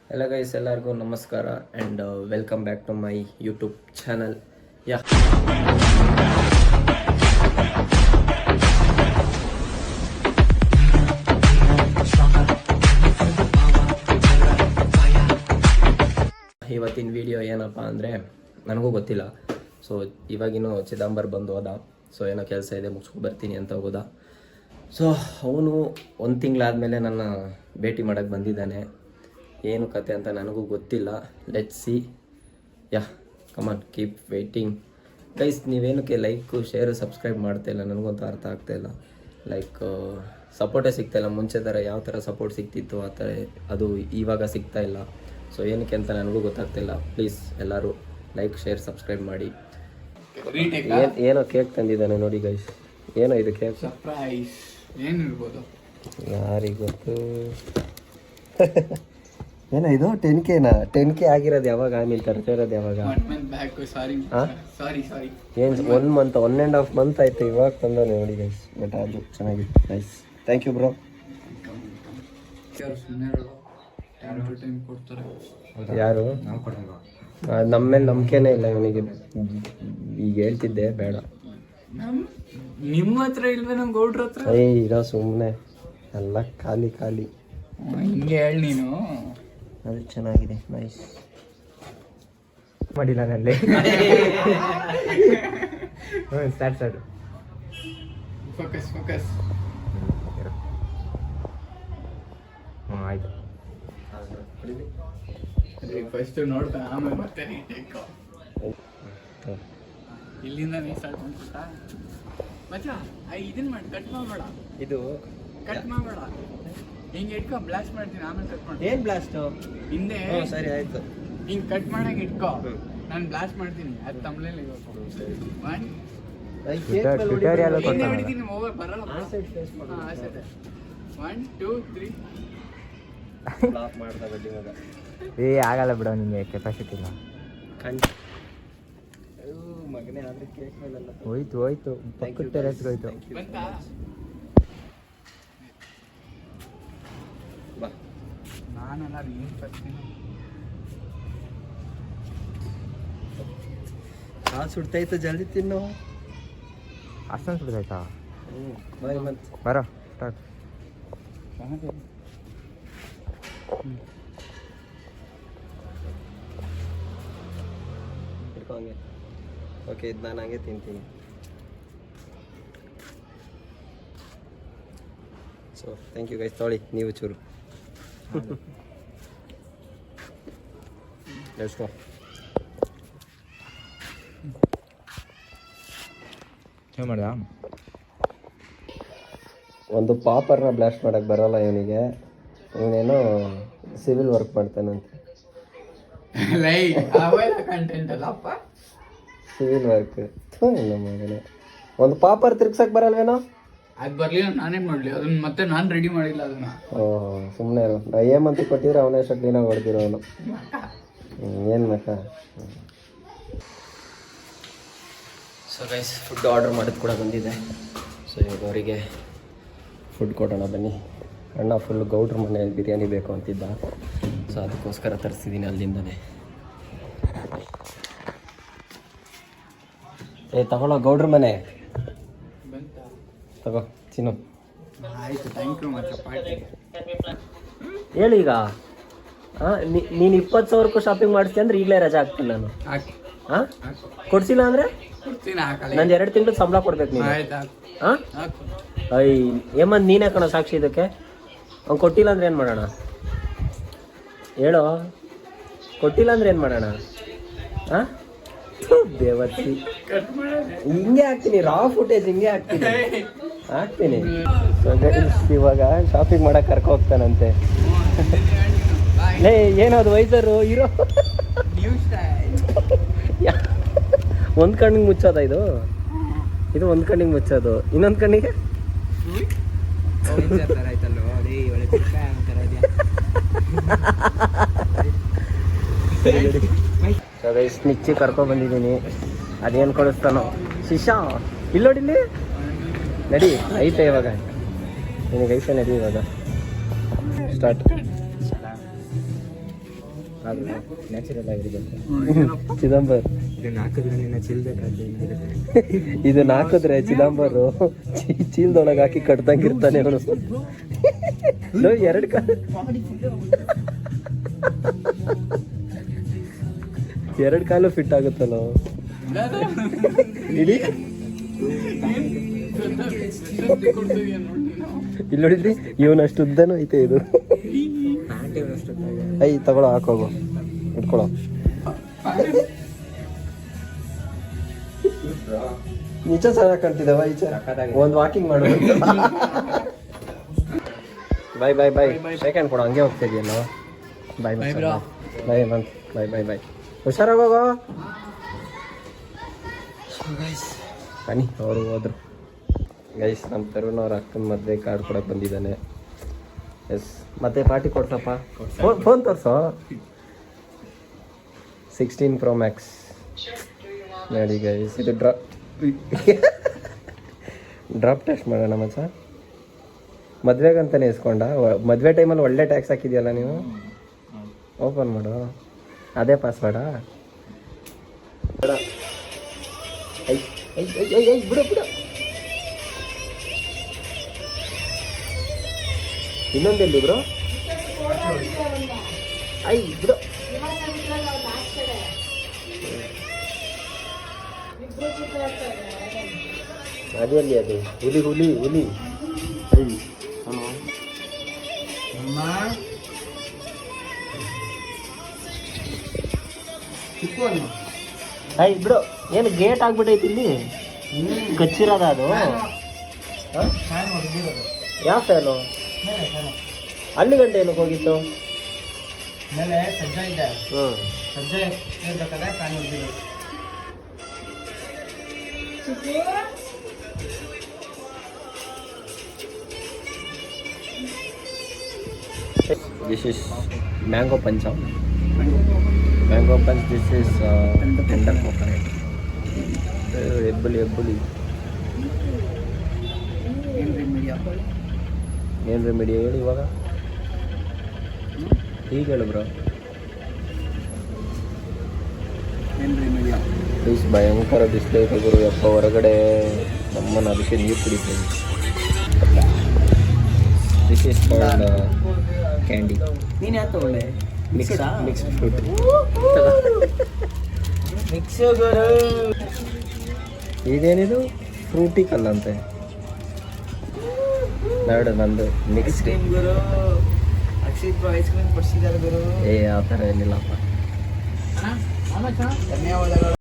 Hello guys, ಎಲ್ಲರಿಗೂ ನಮಸ್ಕಾರ and welcome back to my YouTube channel. ಇವತ್ತಿನ ವಿಡಿಯೋ ಏನಪ್ಪ ಅಂದರೆ ನನಗೂ ಗೊತ್ತಿಲ್ಲ. ಸೊ ಇವಾಗಿನೂ ಚಿದಂಬರ್ ಬಂದು ಹೋದ. ಸೊ ಏನೋ ಕೆಲಸ ಇದೆ ಮುಗಿಸ್ಕೊಂಡು ಬರ್ತೀನಿ ಅಂತ ಹೋದ. ಸೊ ಅವನು ಒಂದು ತಿಂಗಳಾದಮೇಲೆ ನನ್ನ ಭೇಟಿ ಮಾಡೋಕ್ಕೆ ಬಂದಿದ್ದಾನೆ. ಏನು ಕತೆ ಅಂತ ನನಗೂ ಗೊತ್ತಿಲ್ಲ. Let's see. Come on, keep waiting guys. ನೀವೇನಕ್ಕೆ ಲೈಕು ಶೇರು ಸಬ್ಸ್ಕ್ರೈಬ್ ಮಾಡ್ತಾಯಿಲ್ಲ ನನಗಂತೂ ಅರ್ಥ ಆಗ್ತಾಯಿಲ್ಲ. ಲೈಕ್ ಸಪೋರ್ಟೇ ಸಿಗ್ತಾಯಿಲ್ಲ. ಮುಂಚೆ ಥರ ಯಾವ ಥರ ಸಪೋರ್ಟ್ ಸಿಗ್ತಿತ್ತು ಆ ಥರ ಅದು ಇವಾಗ ಸಿಗ್ತಾಯಿಲ್ಲ. ಸೊ ಏನಕ್ಕೆ ಅಂತ ನನಗೂ ಗೊತ್ತಾಗ್ತಿಲ್ಲ. ಪ್ಲೀಸ್ ಎಲ್ಲರೂ ಲೈಕ್ ಶೇರ್ ಸಬ್ಸ್ಕ್ರೈಬ್ ಮಾಡಿ. ಏನೋ ಕೇಕ್ ತಂದಿದ್ದಾನೆ ನೋಡಿ ಗೈಸ್. ಏನೋ ಇದು ಕೇಕ್ ಸರ್ಪ್ರೈಸ್ ಏನಿರ್ಬೋದು ಯಾರಿಗೆ ಗೊತ್ತು. ಏನೋ ಇದು 10K ಆಗಿರೋದು ಯಾವಾಗ? ಆಮೇಲೆ ತರ್ತಿರೋದು ಯಾವಾಗ? ಏನು 1 ಮಂತ್ 1.5 ಮಂತ್ ಆಯ್ತು ಇವಾಗ ತಂದ ನೋಡಿ ಗೈಸ್. ಬಟ್ ಅದು ಚೆನ್ನಾಗಿದೆ. Nice, thank you bro. ಯಾರು? ನಮ್ಮ ಮೇಲೆ ನಂಬಿಕೆನೇ ಇಲ್ಲ ಇವನಿಗೆ. ಈಗ ಹೇಳ್ತಿದ್ದೆ ಬೇಡ. ನಿಮ್ಮ ಹತ್ರ ಇಲ್ವೇ ನಮ್ಮ ಗೌಡ್ರ ಹತ್ರ? ಇರೋ ಸುಮ್ಮನೆ ಎಲ್ಲ ಖಾಲಿ ಹಿಂಗೆ ಹೇಳಿ ನೀನು. ಅದು ಚೆನ್ನಾಗಿದೆ. ನೈಸ್ ಮಾಡಿಲ್ಲ ನಲ್ಲಿ ಸ್ಟಾರ್ಟ್ ಫೋಕಸ್ ಆಯ್ತು. ಫಸ್ಟ್ ನೋಡ್ತಾ ಆಮೇಲೆ ಬರ್ತೇನೆ. ಇಲ್ಲಿಂದ ನೀ ಸ್ಟಾರ್ಟ್ ಮಾಡ್ಬಿಟ್ಟ ಮಚ್ಚ. ಇದನ್ನ ಮಾಡಿ ಕಟ್ ಮಾಡಬೇಡ. ಇದು ಕಟ್ ಮಾಡಬೇಡ, ಹಿಂಗೆ ಇಟ್ಕೊ. ಬ್ಲಾಸ್ಟ್ ಮಾಡ್ತೀನಿ ಆಮೇಲೆ ಕಟ್ ಮಾಡಿ. ಏನು ಬ್ಲಾಸ್ಟು? ಹಿಂದೆ ಸರಿ ಆಯ್ತು. ಹಿಂಗೆ ಕಟ್ ಮಾಡಂಗೆ ಇಟ್ಕೊ. ನಾನು ಬ್ಲಾಸ್ಟ್ ಮಾಡ್ತೀನಿ. ಅದು ತಮ್ಮನೇಲಿ ಹೊಡಿತೀನಿ. ಮೊಬೈಲ್ ಬರಲ್ಲ. 1 2 3 ಆಗಲ್ಲ ಬಿಡೋ, ನಿಮಗೆ ಕೆಪಾಸಿಟಿ ಇಲ್ಲ. ಮಗನೇ ಆದ್ರೆ ಕೇಕ್ ಮೇಲೆಲ್ಲ ಹೋಯ್ತು ಪಕ್ಕದ ಟೆರೆಸ್ಗೆ ಹೋಯ್ತು. ಬಾ. ನಾನೆಲ್ಲ ನೀನು ಬರ್ತೀನಿ. ಸುಡ್ತಾಯ್ತು, ಜಲ್ದಿ ತಿನ್ನು. ಅಷ್ಟೊಂದು ಸುಡ್ದಾಯ್ತಾ? ಬಾಯ್ ಮಂತ್ ಬರೋ ಸ್ಟಾರ್ಟ್. ಹಂಗೆ ಓಕೆ. ಇದು ನಾನು ಹಂಗೆ ತಿಂತೀನಿ. So thank you guys. ತೊಳಿ ನೀವು ಚೂರು. ಎಷ್ಟೋ ಏನು ಮಾಡ್ದ? ಒಂದು ಪಾಪರ್ನ ಬ್ಲಾಸ್ಟ್ ಮಾಡೋಕ್ಕೆ ಬರೋಲ್ಲ ಇವನಿಗೆ. ಇವನೇನೋ ಸಿವಿಲ್ ವರ್ಕ್ ಮಾಡ್ತಾನಂತೆ. ಕಂಟೆಂಟ್ ಅಲ್ಲಪ್ಪ, ಸಿವಿಲ್ ವರ್ಕ್. ಇಲ್ಲ ಮಗನೇ, ಒಂದು ಪಾಪರ್ ತಿರ್ಗ್ಸಕ್ ಬರಲ್ವೇನೋ? ಅದು ಬರ್ಲಿಲ್ಲ, ನಾನೇನು ಮಾಡಲಿ ಅದನ್ನ. ಮತ್ತೆ ನಾನು ರೆಡಿ ಮಾಡಿಲ್ಲ ಅದನ್ನ. ಸುಮ್ಮನೆ ಏಮಂತ ಕೊಟ್ಟಿದ್ರೆ ಅವನೇ ಶಕ್ತಿನಾಗ ಹೊಡೆದಿರೋ ಅವನು. ಏನು ಮಕ್ಕ. ಸೊ ಗೈಸ್, ಫುಡ್ ಆರ್ಡರ್ ಮಾಡಿದ್ದು ಕೂಡ ಬಂದಿದೆ. ಸೊ ಇವಾಗ ಅವರಿಗೆ ಫುಡ್ ಕೊಡೋಣ ಬನ್ನಿ. ಅಣ್ಣ ಫುಲ್ ಗೌಡ್ರ ಮನೆಯಲ್ಲಿ ಬಿರಿಯಾನಿ ಬೇಕು ಅಂತಿದ್ದ. ಸೊ ಅದಕ್ಕೋಸ್ಕರ ತರಿಸಿದ್ದೀನಿ ಅಲ್ಲಿಂದನೇ. ತಗೊಳ್ಳೋ ಗೌಡ್ರ ಮನೆ ತಗೋ ಚಿನ್ನು. ಆಯ್ತು, ಥ್ಯಾಂಕ್ ಯು ಮಚ್ಚ. ಪಾರ್ಟಿ ಹೇಳಿ ಈಗ. ನೀನು 20,000 ಶಾಪಿಂಗ್ ಮಾಡಿಸ್ತೀನಿ ಅಂದ್ರೆ ಈಗಲೇ ರಜಾ ಹಾಕ್ತೀನಿ ನಾನು. ಹಾಂ, ಕೊಡ್ಸಿಲ್ಲ ಅಂದರೆ ನಂದು 2 ತಿಂಗಳು ಸಂಬಳ ಕೊಡ್ಬೇಕು ನೀನು. ಹಾಂ, ಏಮಂದ್ ನೀನೇ ಕಣೋ ಸಾಕ್ಷಿ ಇದಕ್ಕೆ. ಅವ್ನು ಕೊಟ್ಟಿಲ್ಲ ಅಂದ್ರೆ ಏನು ಮಾಡೋಣ ಹೇಳೋ? ಕೊಟ್ಟಿಲ್ಲ ಅಂದ್ರೆ ಏನು ಮಾಡೋಣ? ಹಾಂ, ದೇವರ್ಸಿ ಹಿಂಗೆ ಹಾಕ್ತೀನಿ. ರಾ ಫುಟೇಜ್ ಹಿಂಗೆ ಹಾಕ್ತೀನಿ. ಇವಾಗ ಶಾಪಿಂಗ್ ಮಾಡಕ್ಕೆ ಕರ್ಕೊ ಹೋಗ್ತಾನಂತೆ. ಲೇ ಏನದು ವೈಸರು ಇರೋ? ಒಂದು ಕಣ್ಣಿಗೆ ಮುಚ್ಚೋದ ಇದು? ಒಂದು ಕಣ್ಣಿಗೆ ಮುಚ್ಚೋದು, ಇನ್ನೊಂದು ಕಣ್ಣಿಗೆ ಸ್ನಿಚ್ಚಿ ಕರ್ಕೊಂಡ್ ಬಂದಿದ್ದೀನಿ. ಅದೇನು ಕೊಡಿಸ್ತಾನೋ ಶಿಶಾ. ಇಲ್ಲೋಡಿಲ್ಲಿ ನಡಿ, ಐತೆ ಇವಾಗ ನಿನಗೆ ಐತೆ. ನಡಿ ಇವಾಗ ಸ್ಟಾರ್ಟ್. ಅದು ನ್ಯಾಚುರಲ್ ಆಗಿರಬೇಕು. ಚಿದಂಬರ್ ಇದನ್ನ ಹಾಕಿದ್ರೆ ನಿನ್ನ ಚಿಲ್ಬೇಕಾದ್ರೆ ಇದನ್ನ ಹಾಕಿದ್ರೆ ಚಿದಂಬರು ಚೀಲದೊಳಗೆ ಹಾಕಿ ಕಟ್ದಂಗಿರ್ತಾನೆ ಅವನು. ಎರಡು ಕಾಲು ಫಿಟ್ ಆಗುತ್ತಲ್ಲ ಇಡೀ. ಇಲ್ಲಿ ನೋಡಿದ್ರಿ ಇವನಷ್ಟು ಉದ್ದನೂ ಐತೆ ಇದು. ಐ ತಗೊಳ್ಳೋ ಹಾಕೋಗು ಇಟ್ಕೊಳ್ಳೋ. ನಿಜ ಚೆನ್ನಾಗಿ ಕಾಣ್ತಿದ್ದಾವ ಈಚೆ. ಒಂದು ವಾಕಿಂಗ್ ಮಾಡು. ಬಾಯ್ ಬಾಯ್ ಬಾಯ್. ಸೆಕೆಂಡ್ ಕೊಡು, ಹಂಗೆ ಹೋಗ್ತಿದ್ಯಲ್ಲ. ಬಾಯ್ ಬಾಯ್ ಬಾಯ್ ಬಂತು. ಬಾಯ್ ಬಾಯ್ ಬಾಯ್. ಹುಷಾರಾಗೋಗೋ. ಬನ್ನಿ ಅವರು ಹೋದ್ರು. ಗೈಸ್ ನಮ್ಮ ತರುಣ್ ಅವ್ರ ಅಕ್ಕನ ಮದುವೆ ಕಾರ್ಡ್ ಕೊಡಕ್ಕೆ ಬಂದಿದ್ದಾನೆ. ಎಸ್ ಮತ್ತೆ ಪಾರ್ಟಿ ಕೊಡ್ಸಪ್ಪ. ಫೋನ್ ತೋರಿಸೋ. 16 Pro Max ನೋಡಿ ಗೈಸ್. ಇದು ಡ್ರಾಪ್ ಟೆಸ್ಟ್ ಮಾಡೋಣ ಮಚ್ಚ. ಮದುವೆಗಂತಾನೆ ಇಸ್ಕೊಂಡ. ಮದುವೆ ಟೈಮಲ್ಲಿ ಒಳ್ಳೆ ಟ್ಯಾಕ್ಸ್ ಹಾಕಿದ್ಯಲ್ಲ ನೀವು. ಓಪನ್ ಮಾಡು. ಅದೇ ಪಾಸ್ವರ್ಡಾ? ಬಿಡು ಬಿಡು. ಇನ್ನೊಂದೆಲ್ಲಿ ಬ್ರೋ? ಐ ಬಿಡು. ಅದಲ್ಲಿ ಅದು ಹುಲಿ ಹುಲಿ ಹುಲಿ. ಐ ಬಿಡು. ಏನು ಗೇಟ್ ಆಗ್ಬಿಟ್ಟೈತಿ ಇಲ್ಲಿ. ಕಚ್ಚಿರೋದ ಅದು? ಯಾವ ಫ್ಯಾನು? ಅಲ್ಲಿ ಗಂಟೆ ಏನಕ್ಕೆ ಹೋಗಿತ್ತು? ಮೇಲೆ ಸಜ್ಜ ಇದೆ. ಸಜ್ಜ ಇರ್ಬೇಕಾದ್ರೆ fan ಹೊಡೆದಿರೋದು. This is mango punch. Mango punch. This is tender coconut. Ebbuli Ebbuli. ಏನು ರೆಮಿಡಿ ಹೇಳಿ ಇವಾಗ. ಹೀಗೆ ಹೇಳು ಬ್ರೋ. ಪ್ಲೀಸ್ ಭಯಂಕರ ಬಿಸಿಲು ಗುರು ಯಪ್ಪ. ಹೊರಗಡೆ ನಮ್ಮನ್ನು ಅದಕ್ಕೆ ನೀರು ಕುಡಿತೀನಿ. This is called candy. ನೀನು ಯಾಕೆ ತಗೊಂಡೆ? Mix fruit. ಮಿಕ್ಸ್ ಗುರು. ಇದೇನಿದು? ಫ್ರೂಟಿ ಕಲ್ಲಂತೆ. ನೋಡು ನಂದು ಮಿಕ್ಸ್ ಗುರು. ಅಕ್ಷಿತ್ ಐಸ್ ಕ್ರೀಮ್ ಕೊಡ್ಸಿದ್ದಾರೆ ಗುರು. ಏ ಆ ಥರ ಏನಿಲ್ಲಪ್ಪ. ಧನ್ಯವಾದಗಳು.